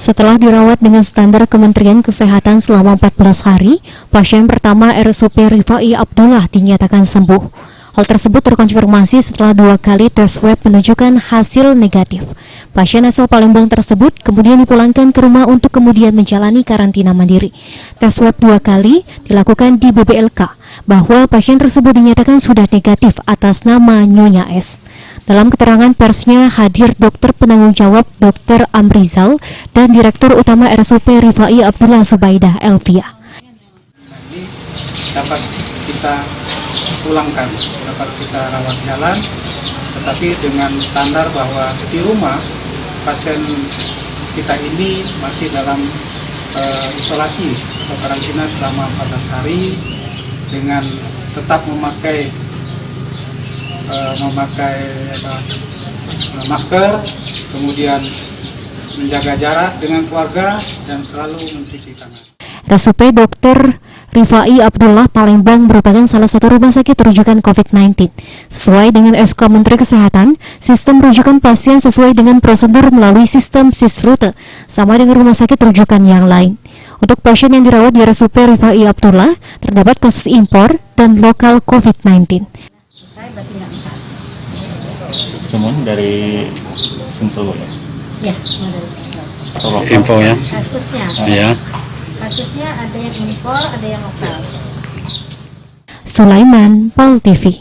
Setelah dirawat dengan standar Kementerian Kesehatan selama 14 hari, pasien pertama RSUP Rifai Abdullah dinyatakan sembuh. Hal tersebut terkonfirmasi setelah 2 kali tes swab menunjukkan hasil negatif. Pasien asal Palembang tersebut kemudian dipulangkan ke rumah untuk kemudian menjalani karantina mandiri. Tes swab 2 kali dilakukan di BBLK, bahwa pasien tersebut dinyatakan sudah negatif atas nama Nyonya S. Dalam keterangan persnya hadir dokter penanggung jawab Dr. Amrizal dan Direktur Utama RSUP Rifai Abdullah Subaidah Elvia. Ini dapat kita pulangkan, dapat kita rawat jalan, tetapi dengan standar bahwa di rumah pasien kita ini masih dalam isolasi atau karantina selama 14 hari dengan tetap memakai masker, kemudian menjaga jarak dengan keluarga dan selalu mencuci tangan. RSUP Dr. Rifai Abdullah Palembang merupakan salah satu rumah sakit rujukan COVID-19. Sesuai dengan SK Menteri Kesehatan, sistem rujukan pasien sesuai dengan prosedur melalui sistem SIS-Rute, sama dengan rumah sakit rujukan yang lain. Untuk pasien yang dirawat di RSUP Rifai Abdullah, terdapat kasus impor dan lokal COVID-19. Semua dari Sumsel ya? Semua dari Sumsel. Infonya? Kasusnya? Iya. Kasusnya ada yang impor, ada yang lokal. Sulaiman, PAL TV.